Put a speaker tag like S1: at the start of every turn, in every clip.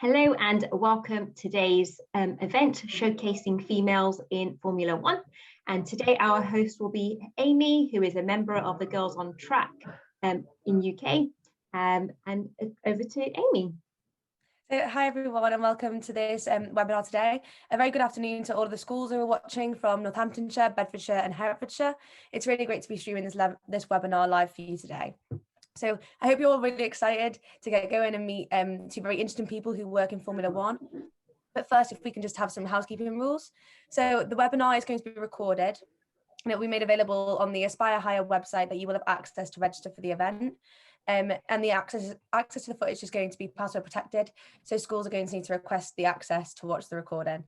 S1: Hello and welcome to today's event showcasing females in Formula One. And today our host will be Amy, who is a member of the Girls on Track in UK. And over to Amy.
S2: So, hi everyone and welcome to this webinar today. A very good afternoon to all of the schools who are watching from Northamptonshire, Bedfordshire and Herefordshire. It's really great to be streaming this webinar live for you today. So I hope you're all really excited to get going and meet two very interesting people who work in Formula One. But first, if we can just have some housekeeping rules. So the webinar is going to be recorded and it will be made available on the Aspire Hire website that you will have access to register for the event. And the access to the footage is going to be password protected. So schools are going to need to request the access to watch the recording.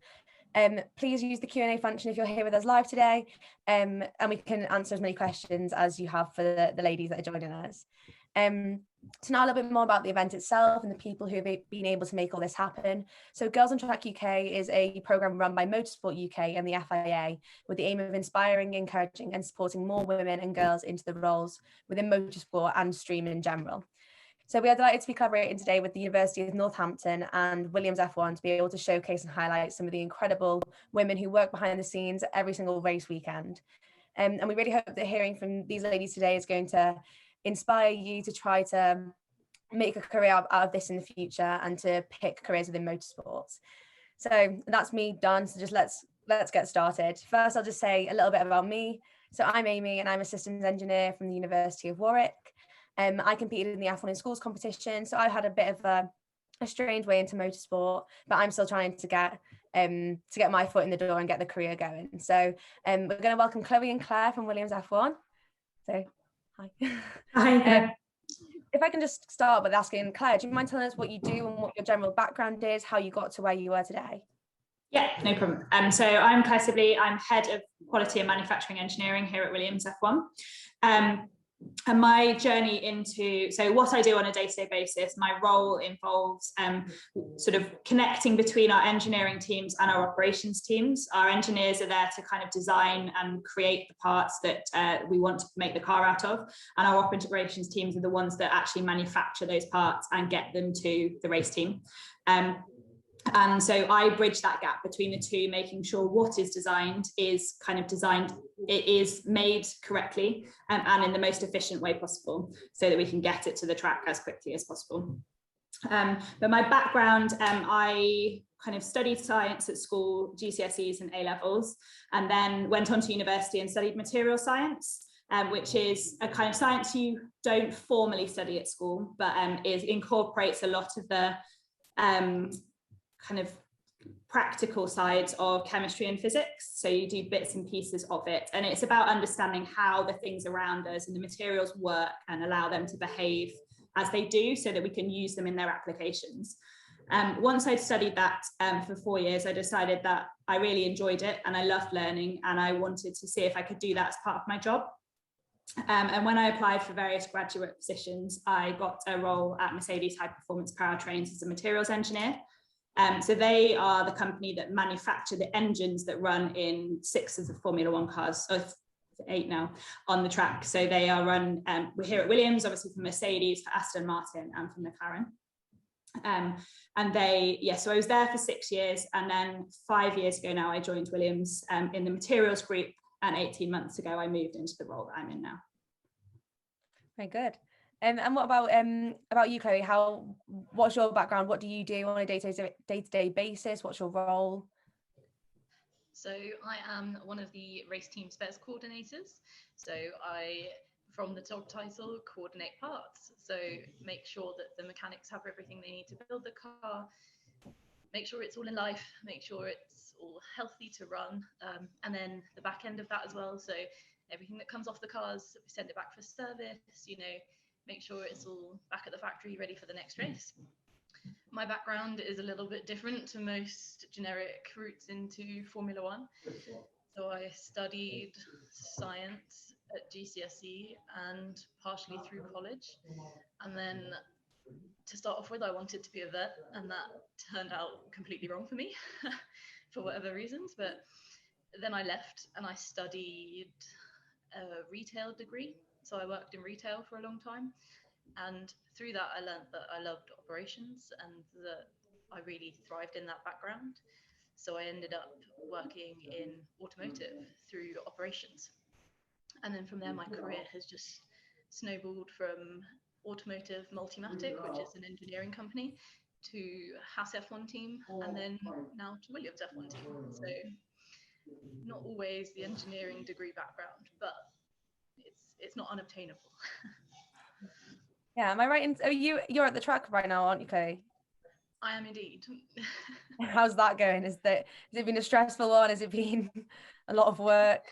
S2: Please use the Q&A function if you're here with us live today, and we can answer as many questions as you have for the ladies that are joining us. So now a little bit more about the event itself and the people who have been able to make all this happen. So Girls on Track UK is a programme run by Motorsport UK and the FIA with the aim of inspiring, encouraging and supporting more women and girls into the roles within motorsport and stream in general. So we are delighted to be collaborating today with the University of Northampton and Williams F1 to be able to showcase and highlight some of the incredible women who work behind the scenes every single race weekend. And we really hope that hearing from these ladies today is going to inspire you to try to make a career out of this in the future and to pick careers within motorsports. So that's me done. So just let's get started. First, I'll just say a little bit about me. So I'm Amy and I'm a systems engineer from the University of Warwick. I competed in the F1 in Schools competition, so I had a bit of a strange way into motorsport, but I'm still trying to get my foot in the door and get the career going. So we're going to welcome Chloe and Claire from Williams F1. So hi.
S3: Hi.
S2: If I can just start with asking Claire, do you mind telling us what you do and what your general background is, how you got to where you are today?
S3: Yeah, no problem. So I'm Claire Sibley. I'm head of quality and manufacturing engineering here at Williams F1. And my journey into, so what I do on a day-to-day basis, my role involves sort of connecting between our engineering teams and our operations teams. Our engineers are there to kind of design and create the parts that we want to make the car out of. And our operations teams are the ones that actually manufacture those parts and get them to the race team. And so I bridge that gap between the two, making sure what is designed is kind of designed, it is made correctly and in the most efficient way possible so that we can get it to the track as quickly as possible. But my background, I kind of studied science at school, GCSEs and A-levels, and then went on to university and studied material science. Which is a kind of science you don't formally study at school, but incorporates a lot of the kind of practical sides of chemistry and physics. So you do bits and pieces of it. And it's about understanding how the things around us and the materials work and allow them to behave as they do so that we can use them in their applications. Once I'd studied that for 4 years, I decided that I really enjoyed it and I loved learning and I wanted to see if I could do that as part of my job. And when I applied for various graduate positions, I got a role at Mercedes High Performance Powertrains as a materials engineer. So they are the company that manufacture the engines that run in 6 of the Formula One cars, or 8 now, on the track. So they are run, we're here at Williams, obviously for Mercedes, for Aston Martin and for McLaren. And so I was there for 6 years. And then 5 years ago now, I joined Williams in the materials group. And 18 months ago, I moved into the role that I'm in now.
S2: Very good. And what about you, Chloe? What's your background? What do you do on a day-to-day basis? What's your role?
S4: So I am one of the race team spares coordinators. So I, from the job title, coordinate parts. So make sure that the mechanics have everything they need to build the car, make sure it's all in life, make sure it's all healthy to run, and then the back end of that as well. So everything that comes off the cars, we send it back for service, make sure it's all back at the factory ready for the next race. My background is a little bit different to most generic routes into Formula One. So I studied science at GCSE and partially through college. And then to start off with, I wanted to be a vet, and that turned out completely wrong for me for whatever reasons. But then I left and I studied a retail degree. So I worked in retail for a long time. And through that, I learned that I loved operations and that I really thrived in that background. So I ended up working in automotive through operations. And then from there, my career has just snowballed from automotive Multimatic, which is an engineering company, to House F1 team, and then now to Williams F1 team. So not always the engineering degree background, but it's not unobtainable.
S2: Yeah, am I right in you're at the track right now, aren't you, Chloe?
S4: I am indeed.
S2: How's that going? Has it been a stressful one? Has it been a lot of work?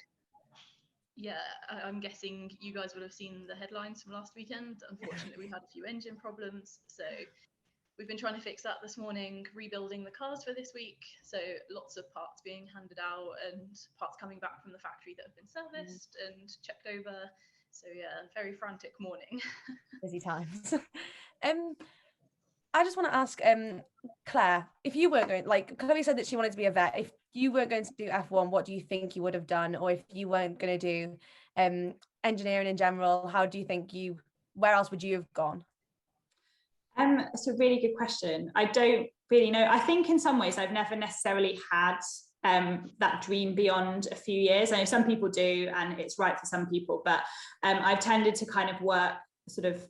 S4: Yeah, I'm guessing you guys would have seen the headlines from last weekend. Unfortunately, we had a few engine problems, so we've been trying to fix that this morning, rebuilding the cars for this week. So lots of parts being handed out and parts coming back from the factory that have been serviced and checked over. So yeah, very frantic morning.
S2: Busy times. I just want to ask Claire, if you weren't going, like Chloe said that she wanted to be a vet, if you weren't going to do F1, what do you think you would have done? Or if you weren't going to do engineering in general, how do you think where else would you have gone?
S3: It's a really good question. I don't really know. I think in some ways I've never necessarily had that dream beyond a few years. I know some people do, and it's right for some people, but I've tended to kind of work sort of,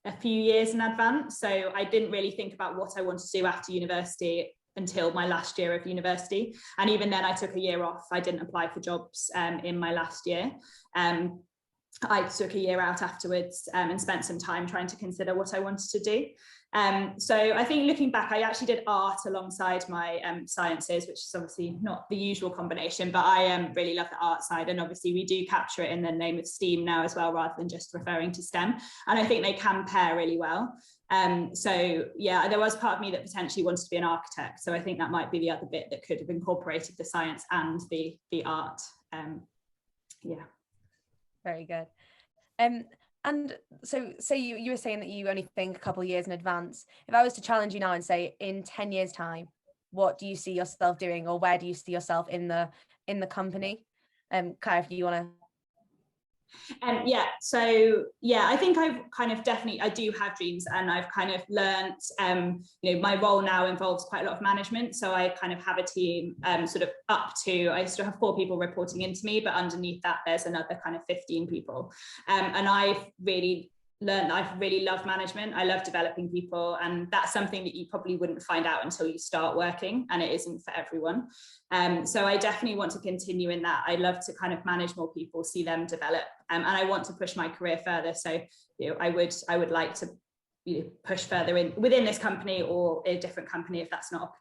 S3: a few years in advance. So I didn't really think about what I wanted to do after university until my last year of university. And even then I took a year off. I didn't apply for jobs in my last year. I took a year out afterwards and spent some time trying to consider what I wanted to do. So I think looking back, I actually did art alongside my sciences, which is obviously not the usual combination, but I really love the art side. And obviously we do capture it in the name of STEAM now as well, rather than just referring to STEM. And I think they can pair really well. So yeah, there was part of me that potentially wanted to be an architect. So I think that might be the other bit that could have incorporated the science and the art. Yeah.
S2: Very good. And so say you were saying that you only think a couple of years in advance. If I was to challenge you now and say in 10 years time, what do you see yourself doing, or where do you see yourself in the company? Claire, if you want to.
S3: I think I've kind of I do have dreams, and I've kind of learnt, my role now involves quite a lot of management. So I kind of have a team I still have 4 people reporting into me, but underneath that there's another kind of 15 people. And I've really learned that I really love management. I love developing people, and that's something that you probably wouldn't find out until you start working, and it isn't for everyone. So I definitely want to continue in that. I love to kind of manage more people, see them develop, and I want to push my career further. So I would like to push further in within this company or a different company if that's not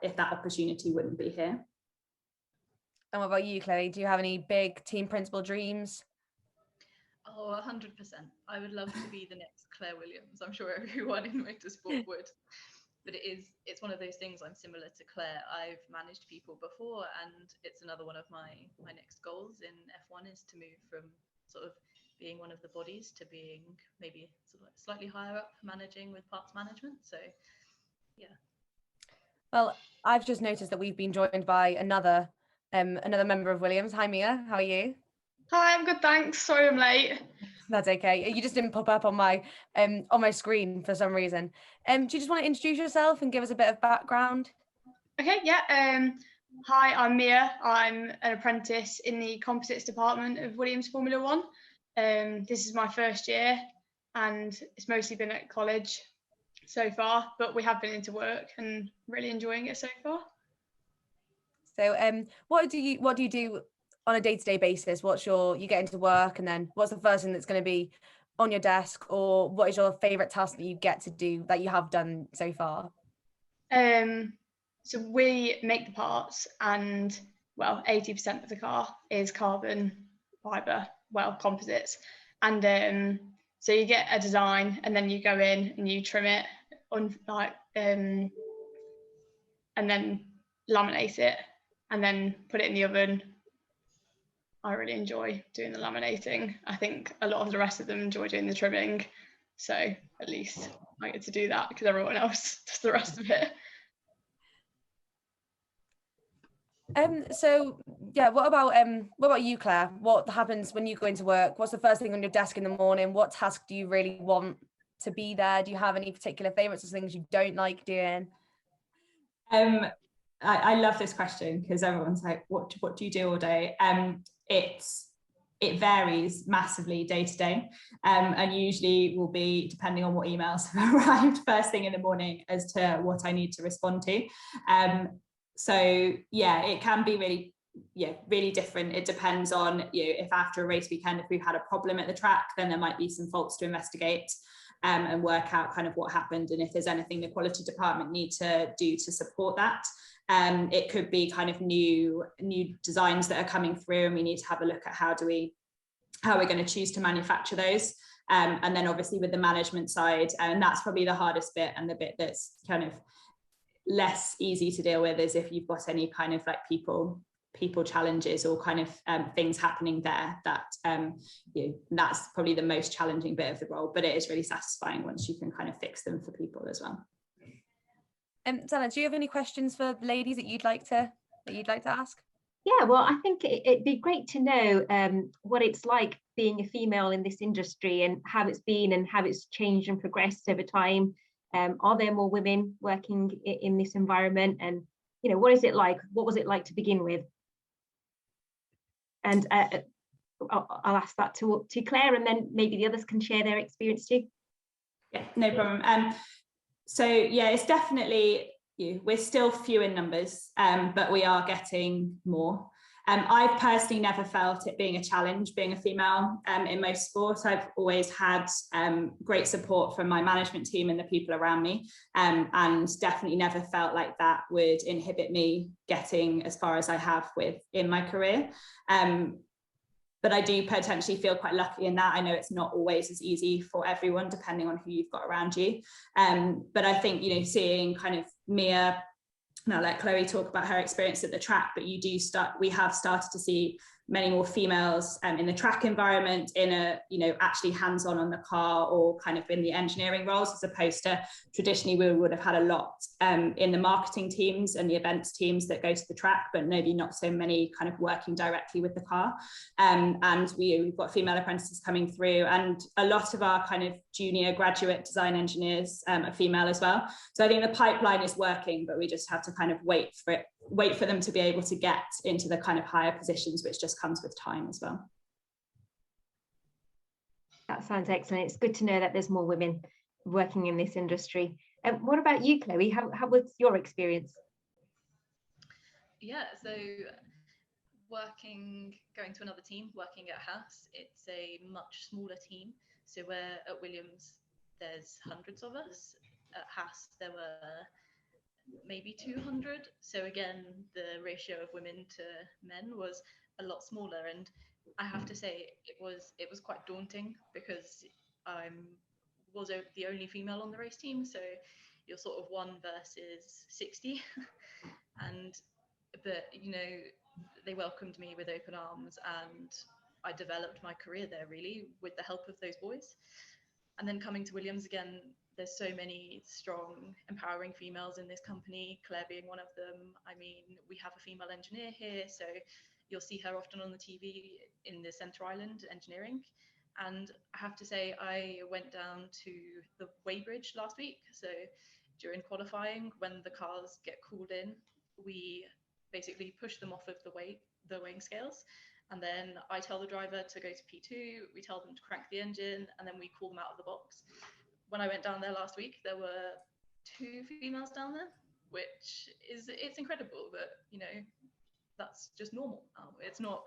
S3: if that opportunity wouldn't be here.
S2: And what about you, Chloe? Do you have any big team principal dreams?
S4: Oh, 100%. I would love to be the next Claire Williams. I'm sure everyone in motorsport would. But it's one of those things. I'm similar to Claire. I've managed people before, and it's another one of my next goals in F1 is to move from sort of being one of the bodies to being maybe sort of slightly higher up, managing with parts management. So, yeah.
S2: Well, I've just noticed that we've been joined by another member of Williams. Hi, Mia. How are you?
S5: Hi, I'm good, thanks. Sorry I'm late.
S2: That's okay. You just didn't pop up on my screen for some reason. Do you just want to introduce yourself and give us a bit of background?
S5: Okay, yeah. Hi, I'm Mia. I'm an apprentice in the composites department of Williams Formula One. This is my first year, and it's mostly been at college so far, but we have been into work and really enjoying it so far.
S2: So what do you do on a day-to-day basis? You get into work, and then what's the first thing that's going to be on your desk, or what is your favorite task that you get to do that you have done so far?
S5: So we make the parts, and 80% of the car is carbon fiber, composites. And so you get a design, and then you go in and you trim it and then laminate it, and then put it in the oven. I really enjoy doing the laminating. I think a lot of the rest of them enjoy doing the trimming. So at least I get to do that because everyone else does the rest of it.
S2: So yeah, what about you, Claire? What happens when you go into work? What's the first thing on your desk in the morning? What task do you really want to be there? Do you have any particular favorites or things you don't like doing?
S3: I love this question because everyone's like, what do you do all day? It varies massively day to day, and usually will be depending on what emails have arrived first thing in the morning as to what I need to respond to. So yeah, it can be really different. It depends on, if after a race weekend, if we've had a problem at the track, then there might be some faults to investigate and work out kind of what happened, and if there's anything the quality department need to do to support that. It could be kind of new designs that are coming through, and we need to have a look at how we're going to choose to manufacture those. And then obviously with the management side, and that's probably the hardest bit, and the bit that's kind of less easy to deal with, is if you've got any kind of like people challenges or kind of things happening there, that that's probably the most challenging bit of the role, but it is really satisfying once you can kind of fix them for people as well.
S2: Sana, do you have any questions for the ladies that you'd like to ask?
S1: Yeah, well, I think it'd be great to know what it's like being a female in this industry, and how it's been and how it's changed and progressed over time. Are there more women working in this environment? And, what is it like? What was it like to begin with? And I'll ask that to Claire, and then maybe the others can share their experience too.
S3: Yeah, no problem. So yeah, it's definitely, we're still few in numbers, but we are getting more. I've personally never felt it being a challenge being a female in most sports. I've always had great support from my management team and the people around me, and definitely never felt like that would inhibit me getting as far as I have in my career. But I do potentially feel quite lucky in that. I know it's not always as easy for everyone, depending on who you've got around you. But I think, seeing kind of Mia, and I'll let Chloe talk about her experience at the track, but we have started to see many more females in the track environment, in a, actually hands-on on the car, or kind of in the engineering roles, as opposed to traditionally we would have had a lot in the marketing teams and the events teams that go to the track, but maybe not so many kind of working directly with the car. And we've got female apprentices coming through, and a lot of our kind of junior graduate design engineers are female as well. So I think the pipeline is working, but we just have to kind of wait for them to be able to get into the kind of higher positions, which just comes with time as well.
S1: That sounds excellent. It's good to know that there's more women working in this industry. What about you, Chloe? How was your experience?
S4: Yeah, so going to another team, working at House, it's a much smaller team. So where at Williams there's hundreds of us, at House there were maybe 200. So again, the ratio of women to men was a lot smaller, and I have to say it was quite daunting, because I was the only female on the race team. So you're sort of 1 versus 60, but they welcomed me with open arms, and I developed my career there really with the help of those boys. And then coming to Williams again, there's so many strong, empowering females in this company, Claire being one of them. I mean, we have a female engineer here, so you'll see her often on the TV in the Centre Island engineering. And I have to say, I went down to the weighbridge last week. So during qualifying, when the cars get cooled in, we basically push them off of the weighing scales. And then I tell the driver to go to P2, we tell them to crank the engine, and then we cool them out of the box. When I went down there last week, there were 2 females down there, which it's incredible, but that's just normal. It's not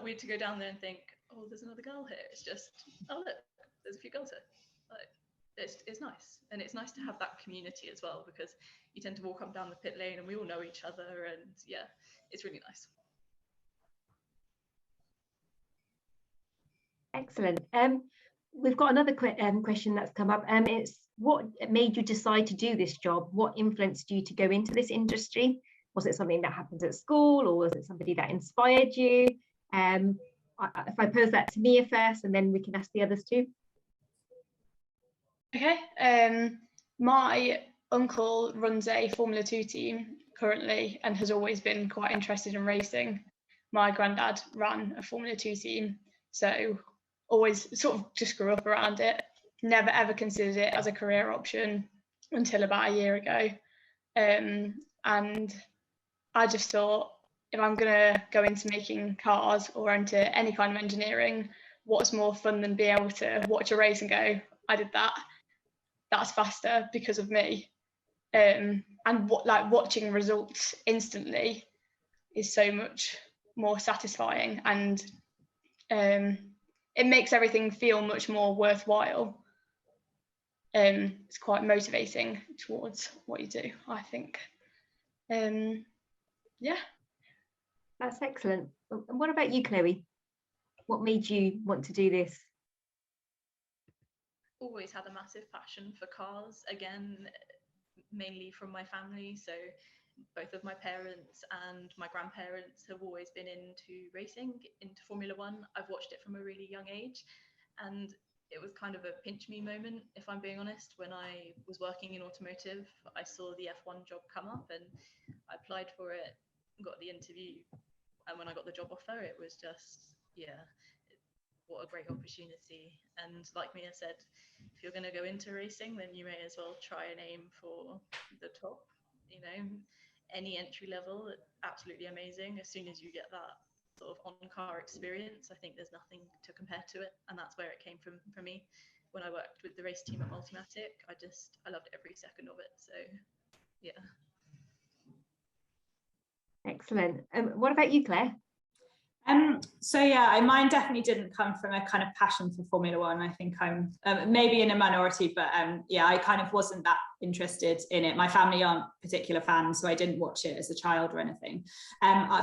S4: weird to go down there and think, oh, there's another girl here. It's just, oh look, there's a few girls here. Like, it's nice, and it's nice to have that community as well, because you tend to walk up down the pit lane and we all know each other, and yeah, it's really nice.
S1: Excellent. We've got another question that's come up. It's what made you decide to do this job? What influenced you to go into this industry? Was it something that happened at school, or was it somebody that inspired you? If I pose that to Mia first, and then we can ask the others too.
S5: Okay. My uncle runs a Formula 2 team currently, and has always been quite interested in racing. My granddad ran a Formula 2 team, so always sort of just grew up around it. Never ever considered it as a career option until about a year ago. And I just thought, if I'm going to go into making cars or into any kind of engineering, what's more fun than being able to watch a race and go, I did that, that's faster because of me. And watching results instantly is so much more satisfying, and it makes everything feel much more worthwhile. It's quite motivating towards what you do, I think. Yeah.
S1: That's excellent. And what about you, Chloe? What made you want to do this?
S4: Always had a massive passion for cars, again, mainly from my family. So both of my parents and my grandparents have always been into racing, into Formula One. I've watched it from a really young age, and it was kind of a pinch me moment, if I'm being honest. When I was working in automotive, I saw the F1 job come up and I applied for it, got the interview, and when I got the job offer, it was just, yeah, what a great opportunity. And like Mia said, if you're going to go into racing, then you may as well try and aim for the top. You know, any entry level, absolutely amazing. As soon as you get that sort of on-car experience, I think there's nothing to compare to it. And that's where it came from for me. When I worked with the race team at Multimatic, I loved every second of it. So, yeah.
S1: Excellent. What about you, Claire?
S3: So yeah, mine definitely didn't come from a kind of passion for Formula One. I think I'm maybe in a minority, but yeah, I kind of wasn't that interested in it. My family aren't particular fans, so I didn't watch it as a child or anything.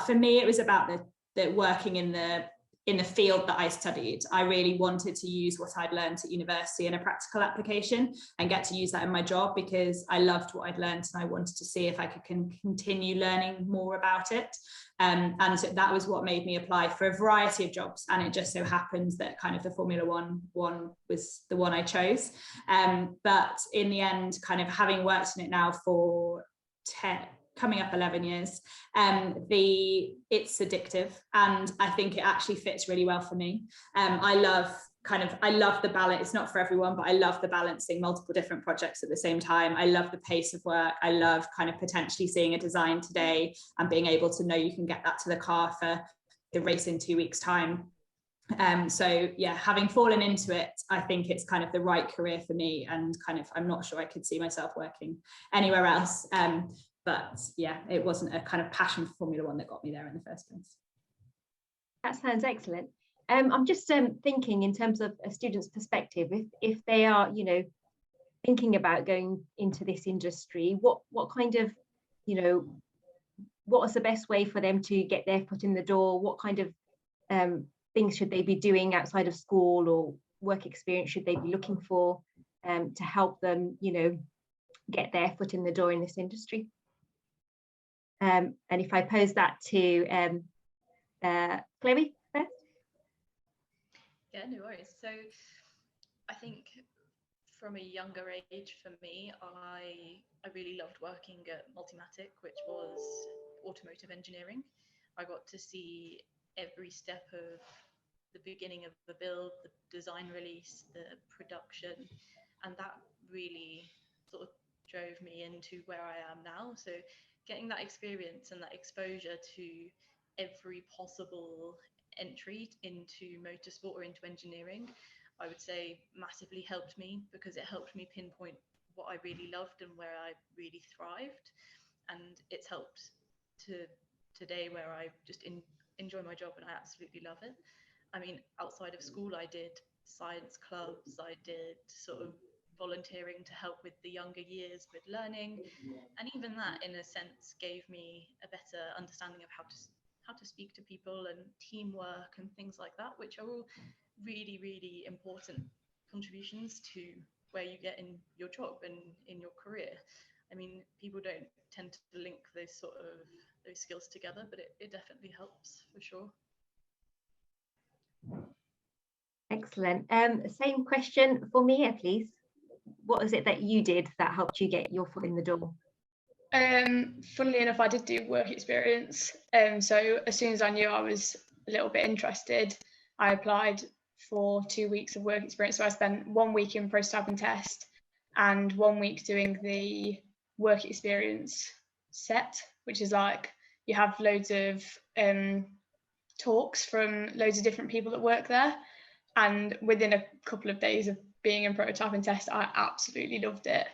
S3: For me, it was about the working in the field that I studied. I really wanted to use what I'd learned at university in a practical application and get to use that in my job, because I loved what I'd learned and I wanted to see if I could continue learning more about it. And so that was what made me apply for a variety of jobs. And it just so happens that kind of the Formula One was the one I chose. But in the end, kind of having worked in it now for coming up 11 years, it's addictive, and I think it actually fits really well for me. I love the balance. It's not for everyone, but I love the balancing multiple different projects at the same time. I love the pace of work. I love kind of potentially seeing a design today and being able to know you can get that to the car for the race in 2 weeks' time. So yeah, having fallen into it, I think it's kind of the right career for me, and kind of I'm not sure I could see myself working anywhere else. But yeah, it wasn't a kind of passion for Formula One that got me there in the first place.
S1: That sounds excellent. I'm just thinking in terms of a student's perspective, if they are, you know, thinking about going into this industry, what kind of, you know, what is the best way for them to get their foot in the door? What kind of things should they be doing outside of school, or work experience should they be looking for to help them, you know, get their foot in the door in this industry? And if I pose that to Chloe first.
S4: Yeah, no worries. So I think from a younger age for me, I really loved working at Multimatic, which was automotive engineering. I got to see every step of the beginning of the build, the design release, the production, and that really sort of drove me into where I am now. So getting that experience and that exposure to every possible entry into motorsport or into engineering, I would say massively helped me, because it helped me pinpoint what I really loved and where I really thrived. And it's helped to today, where I just enjoy my job and I absolutely love it. I mean, outside of school, I did science clubs, I did sort of volunteering to help with the younger years with learning, and even that in a sense gave me a better understanding of how to speak to people and teamwork and things like that, which are all really, really important contributions to where you get in your job and in your career. I mean, people don't tend to link those skills together, but it definitely helps for sure.
S1: Excellent. Same question for Mia, please. What is it that you did that helped you get your foot in the door?
S5: Funnily enough, I did do work experience. So as soon as I knew I was a little bit interested, I applied for 2 weeks of work experience. So I spent 1 week in prototype and test and 1 week doing the work experience. set, which is like you have loads of talks from loads of different people that work there. And within a couple of days of being in prototype and test, I absolutely loved it.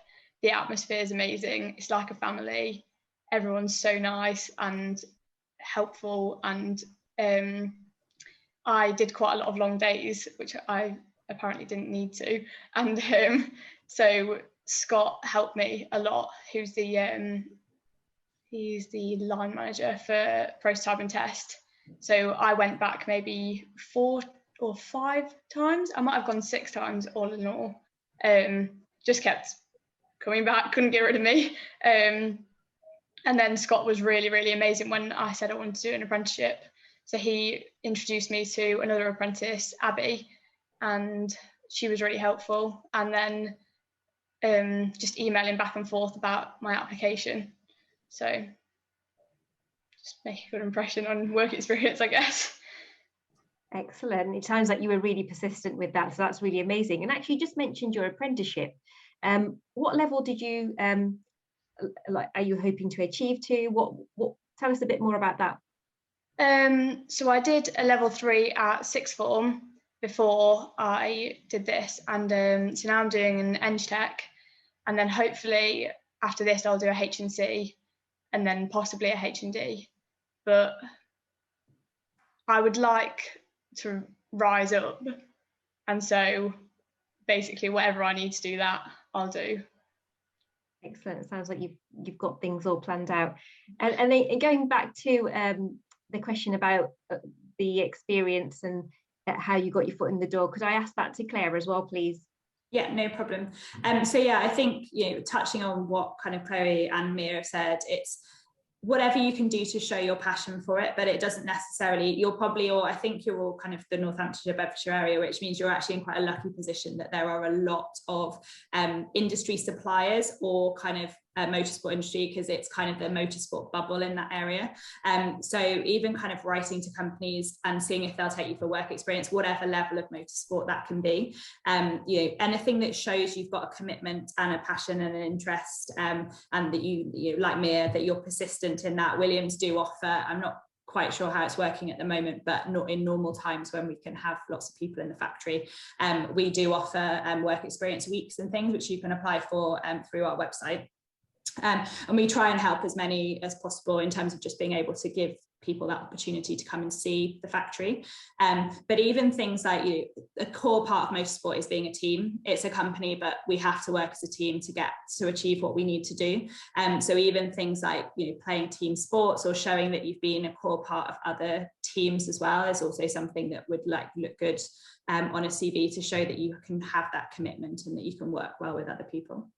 S5: The atmosphere is amazing. It's like a family. Everyone's so nice and helpful. And I did quite a lot of long days, which I apparently didn't need to. And so Scott helped me a lot, who's he's the line manager for prototype and test. So I went back maybe 4 or 5 times. I might have gone 6 times all in all. Just kept coming back, couldn't get rid of me. And then Scott was really, really amazing when I said I wanted to do an apprenticeship. So he introduced me to another apprentice, Abby, and she was really helpful. And then just emailing back and forth about my application. So just make a good impression on work experience, I guess.
S1: Excellent. It sounds like you were really persistent with that, so that's really amazing. And actually, you just mentioned your apprenticeship. What level did you are you hoping to achieve to? What tell us a bit more about that.
S5: So I did a level 3 at sixth form before I did this, and so now I'm doing an Eng Tech, and then hopefully after this I'll do a HNC and then possibly a HND. But I would like to rise up, and so basically whatever I need to do that, I'll do.
S1: Excellent. It sounds like you've got things all planned out. And then going back to the question about the experience and how you got your foot in the door, could I ask that to Claire as well, please?
S3: Yeah, no problem. So yeah, I think, touching on what kind of Chloe and Mia have said, it's whatever you can do to show your passion for it, but it doesn't necessarily, I think you're all kind of the Northamptonshire, Bedfordshire area, which means you're actually in quite a lucky position that there are a lot of industry suppliers or kind of motorsport industry, because it's kind of the motorsport bubble in that area. So even kind of writing to companies and seeing if they'll take you for work experience, whatever level of motorsport that can be, anything that shows you've got a commitment and a passion and an interest, and that you like Mia, that you're persistent in that. Williams do offer, I'm not quite sure how it's working at the moment, but not in normal times when we can have lots of people in the factory. We do offer work experience weeks and things, which you can apply for through our website. And we try and help as many as possible in terms of just being able to give people that opportunity to come and see the factory. But even things like, a core part of motorsport is being a team. It's a company, but we have to work as a team to achieve what we need to do. So even things like, playing team sports or showing that you've been a core part of other teams as well is also something that would look good on a CV, to show that you can have that commitment and that you can work well with other people.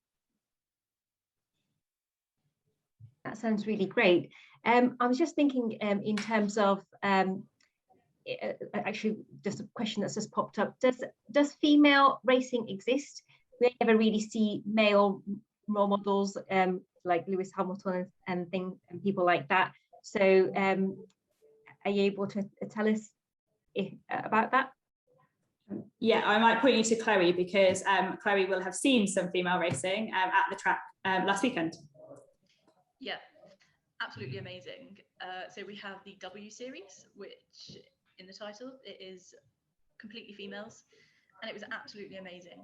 S1: That sounds really great. I was just thinking in terms of actually just a question that's just popped up. Does female racing exist? We never really see male role models like Lewis Hamilton and people like that. So are you able to tell us about that?
S3: Yeah, I might point you to Chloe, because Chloe will have seen some female racing at the track last weekend.
S4: Yeah, absolutely amazing. So we have the W series, which in the title, it is completely females, and it was absolutely amazing.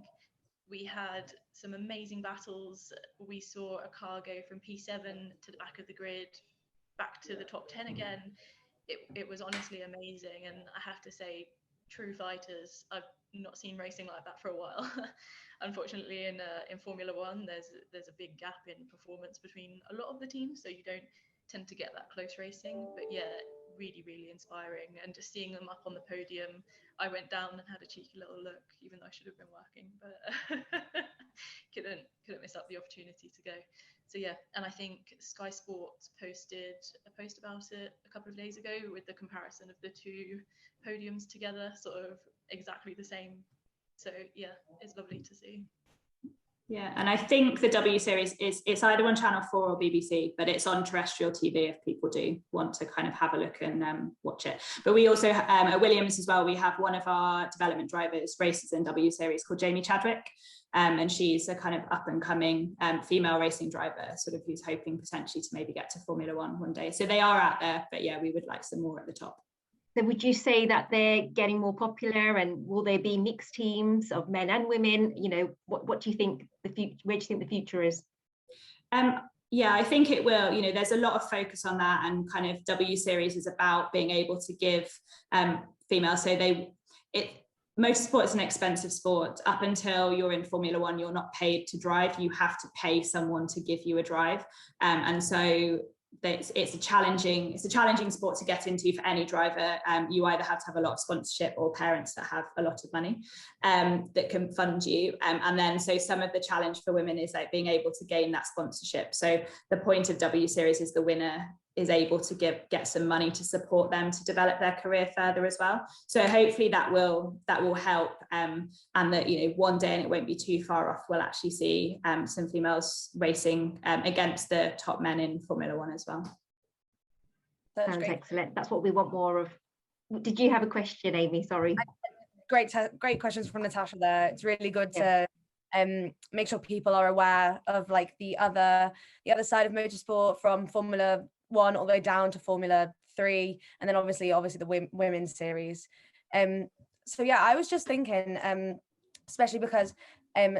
S4: We had some amazing battles. We saw a car go from P7 to the back of the grid, back to the top 10 again. It was honestly amazing, and I have to say, true fighters. I've not seen racing like that for a while. Unfortunately, in Formula One, there's a big gap in performance between a lot of the teams, so you don't tend to get that close racing. But yeah, really, really inspiring. And just seeing them up on the podium, I went down and had a cheeky little look, even though I should have been working, but couldn't miss up the opportunity to go. So yeah, and I think Sky Sports posted a post about it a couple of days ago with the comparison of the two podiums together, sort of exactly the same. So yeah, it's lovely to see.
S3: Yeah, and I think the W series it's either on Channel 4 or BBC, but it's on terrestrial TV if people do want to kind of have a look and watch it. But we also at Williams as well, we have one of our development drivers races in W series called Jamie Chadwick. and she's a kind of up and coming female racing driver, sort of who's hoping potentially to maybe get to Formula One day. So they are out there, but yeah, we would like some more at the top.
S1: So would you say that they're getting more popular, and will there be mixed teams of men and women? You know, what do you think the future, where do you think the future is?
S3: Yeah, I think it will. You know, there's a lot of focus on that, and kind of W Series is about being able to give females. So motorsport is an expensive sport. Up until you're in Formula One, you're not paid to drive. You have to pay someone to give you a drive, and so it's a challenging sport to get into for any driver. You either have to have a lot of sponsorship or parents that have a lot of money that can fund you, and then so some of the challenge for women is like being able to gain that sponsorship. So the point of W Series is the winner is able to get some money to support them to develop their career further as well. So hopefully that will help, and that, you know, one day, and it won't be too far off, we'll actually see some females racing against the top men in Formula One as well.
S1: That's great. Excellent. That's what we want more of. Did you have a question, Amy? Sorry.
S2: Great questions from Natasha there. It's really good to make sure people are aware of like the other side of motorsport, from Formula One all the way down to Formula 3, and then obviously the women's series. So yeah, I was just thinking, especially because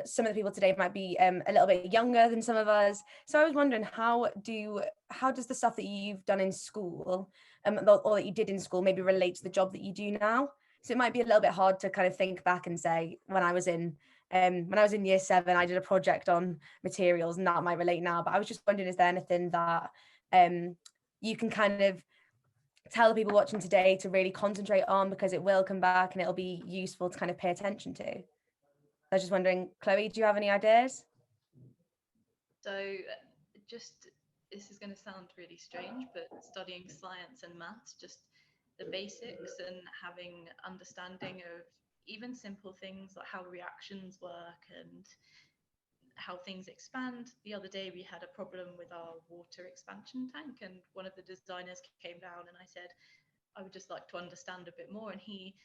S2: some of the people today might be a little bit younger than some of us. So I was wondering, how does the stuff that you've done in school, or that you did in school, maybe relate to the job that you do now? So it might be a little bit hard to kind of think back and say, when I was in year 7, I did a project on materials, and that might relate now. But I was just wondering, is there anything that you can kind of tell the people watching today to really concentrate on, because it will come back and it'll be useful to kind of pay attention to? I was just wondering, Chloe, do you have any ideas?
S4: So this is going to sound really strange, but studying science and maths, just the basics, and having understanding of even simple things like how reactions work and how things expand. The other day we had a problem with our water expansion tank, and one of the designers came down, and I said, I would just like to understand a bit more, and he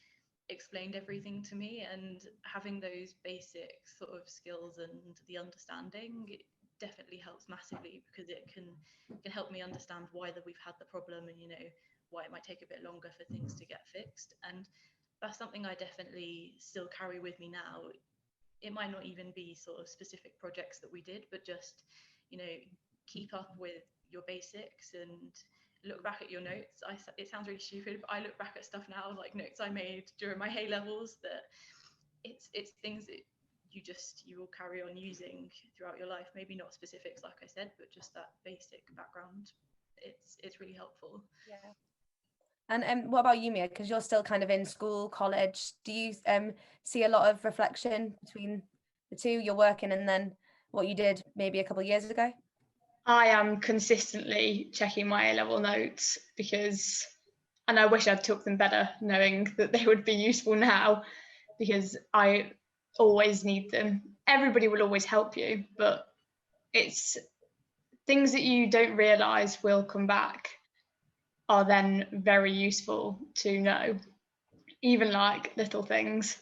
S4: explained everything to me. And having those basic sort of skills and the understanding, it definitely helps massively, because it can help me understand why that we've had the problem, and, you know, why it might take a bit longer for things to get fixed. And that's something I definitely still carry with me now. It might not even be sort of specific projects that we did, but just, you know, keep up with your basics and look back at your notes. It sounds really stupid, but I look back at stuff now, like notes I made during my A levels, that it's things that you will carry on using throughout your life. Maybe not specifics, like I said, but just that basic background. It's really helpful.
S2: Yeah. And what about you, Mia? Because you're still kind of in school, college. Do you see a lot of reflection between the two, you're working and then what you did maybe a couple of years ago?
S5: I am consistently checking my A-level notes, and I wish I'd took them better, knowing that they would be useful now, because I always need them. Everybody will always help you, but it's things that you don't realise will come back are then very useful to know, even like little things,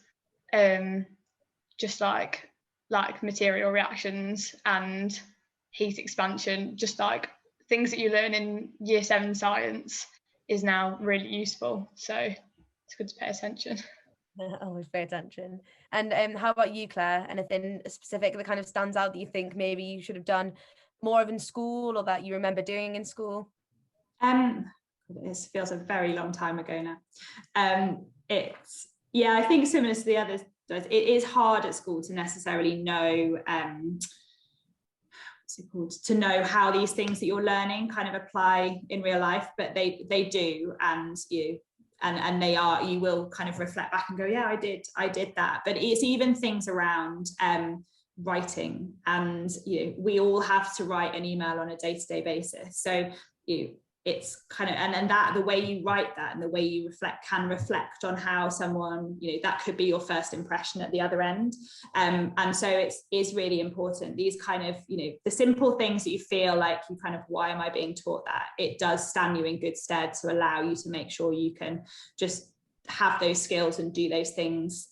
S5: just like material reactions and heat expansion, just like things that you learn in year 7 science is now really useful. So it's good to pay attention.
S2: Always pay attention. And how about you, Claire? Anything specific that kind of stands out that you think maybe you should have done more of in school, or that you remember doing in school?
S3: It feels a very long time ago now. I think similar to the others, it is hard at school to necessarily know to know how these things that you're learning kind of apply in real life, but they do, and you will kind of reflect back and go, yeah, I did that. But it's even things around writing, and we all have to write an email on a day-to-day basis. So it's kind of, and that the way you write that and the way you can reflect on how someone, that could be your first impression at the other end. And so it is really important, these kind of, the simple things that you feel like you kind of, why am I being taught that? It does stand you in good stead to allow you to make sure you can just have those skills and do those things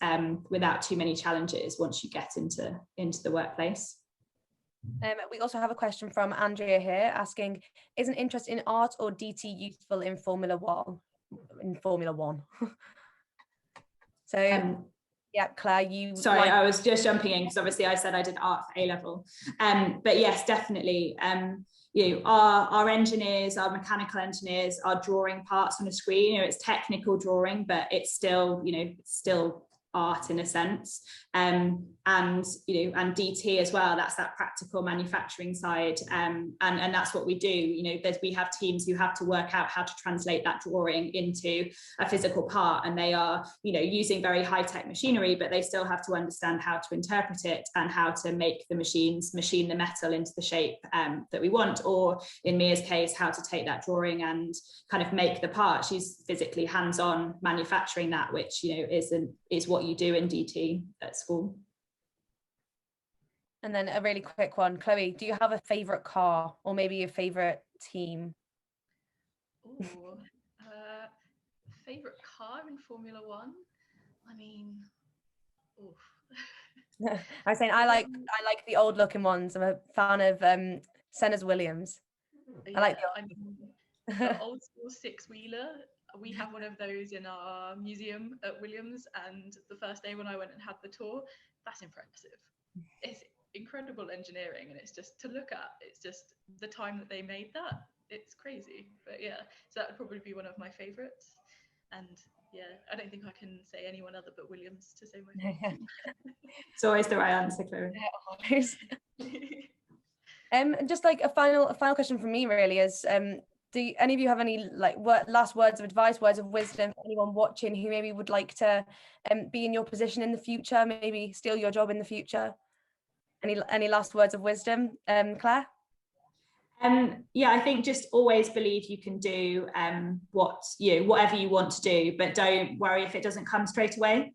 S3: without too many challenges once you get into the workplace.
S2: We also have a question from Andrea here asking, is an interest in art or DT useful in Formula One? So yeah, Claire, you...
S3: Sorry, I was just jumping in because obviously I said I did art for A-level. But yes, definitely. Our engineers, our mechanical engineers are drawing parts on a screen. It's technical drawing, but it's still, still art in a sense. And DT as well, that's that practical manufacturing side. And that's what we do. We have teams who have to work out how to translate that drawing into a physical part, and they are, using very high-tech machinery, but they still have to understand how to interpret it and how to make the machine the metal into the shape that we want, or in Mia's case, how to take that drawing and kind of make the part. She's physically hands-on manufacturing that, which is what you do in DT at school.
S2: And then a really quick one, Chloe, do you have a favorite car or maybe a favorite team?
S4: Ooh, favorite car in Formula One? I mean,
S2: I was saying I like the old looking ones. I'm a fan of Senna's Williams.
S4: Yeah,
S2: I like
S4: the old school six-wheeler. We have one of those in our museum at Williams, and the first day when I went and had the tour, that's impressive. It's incredible engineering, and it's just to look at. It's just the time that they made that. It's crazy. But yeah, so that would probably be one of my favorites. And yeah, I don't think I can say anyone other but Williams to say my favorite.
S3: It's always the right answer, Chloe.
S2: Just like a final question from me really is, do any of you have any last words of advice, words of wisdom for anyone watching who maybe would like to be in your position in the future, maybe steal your job in the future? Any last words of wisdom, Claire?
S3: I think just always believe you can do whatever you want to do, but don't worry if it doesn't come straight away.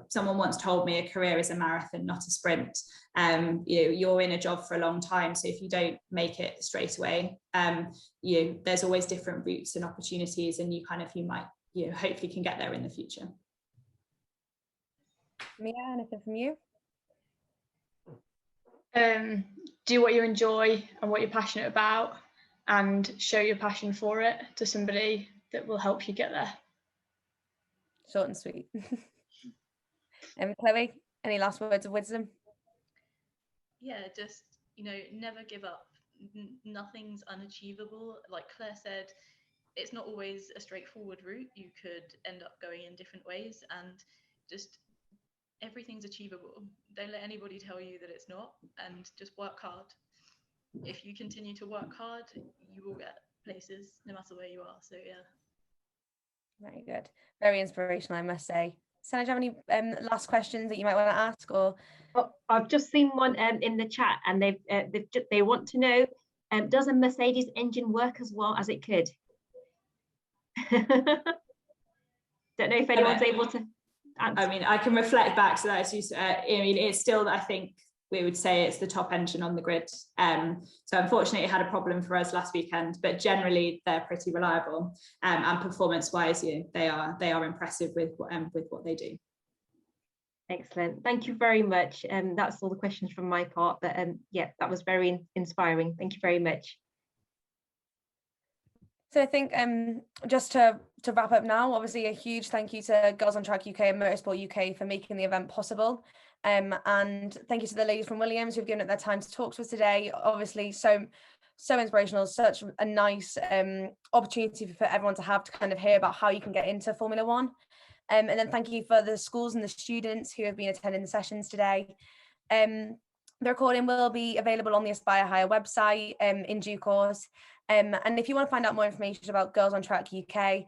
S3: Someone once told me a career is a marathon, not a sprint. You're in a job for a long time, so if you don't make it straight away, there's always different routes and opportunities, and you might hopefully can get there in the future.
S2: Mia, anything from you?
S5: Do what you enjoy and what you're passionate about, and show your passion for it to somebody that will help you get there.
S2: Short and sweet. Chloe, any last words of wisdom?
S4: Yeah, just never give up. Nothing's unachievable. Like Claire said, it's not always a straightforward route. You could end up going in different ways, and just everything's achievable. Don't let anybody tell you that it's not, and just work hard. If you continue to work hard, you will get places no matter where you are. So yeah.
S2: Very good. Very inspirational, I must say. Senna, do you have any last questions that you might want to ask? Or
S1: I've just seen one in the chat, and they want to know, does a Mercedes engine work as well as it could? Don't know if anyone's able to answer.
S3: I mean, I can reflect back to that. It's still, I think we would say it's the top engine on the grid. So unfortunately, it had a problem for us last weekend, but generally they're pretty reliable. And performance-wise, they are impressive with what they do.
S1: Excellent. Thank you very much. That's all the questions from my part. But that was very inspiring. Thank you very much.
S2: So I think just to wrap up now, obviously a huge thank you to Girls on Track UK and Motorsport UK for making the event possible. And thank you to the ladies from Williams who've given up their time to talk to us today. Obviously so inspirational, such a nice opportunity for everyone to have to kind of hear about how you can get into Formula One. And then thank you for the schools and the students who have been attending the sessions today. The recording will be available on the Aspire Higher website in due course. And if you want to find out more information about Girls on Track UK,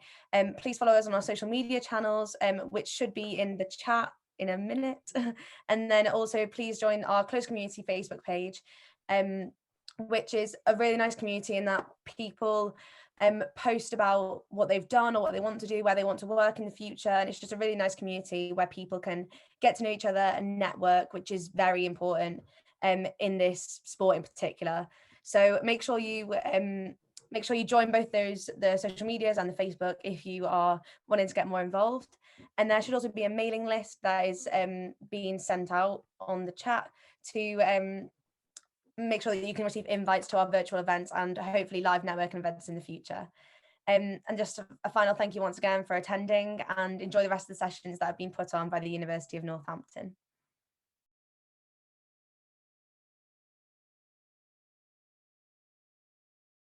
S2: please follow us on our social media channels, which should be in the chat in a minute. And then also please join our close community Facebook page, which is a really nice community in that people post about what they've done or what they want to do, where they want to work in the future. And it's just a really nice community where people can get to know each other and network, which is very important in this sport in particular. So make sure you make sure you join both those, the social medias and the Facebook, if you are wanting to get more involved. And there should also be a mailing list that is being sent out on the chat to make sure that you can receive invites to our virtual events and hopefully live networking events in the future. And just a final thank you once again for attending, and enjoy the rest of the sessions that have been put on by the University of Northampton.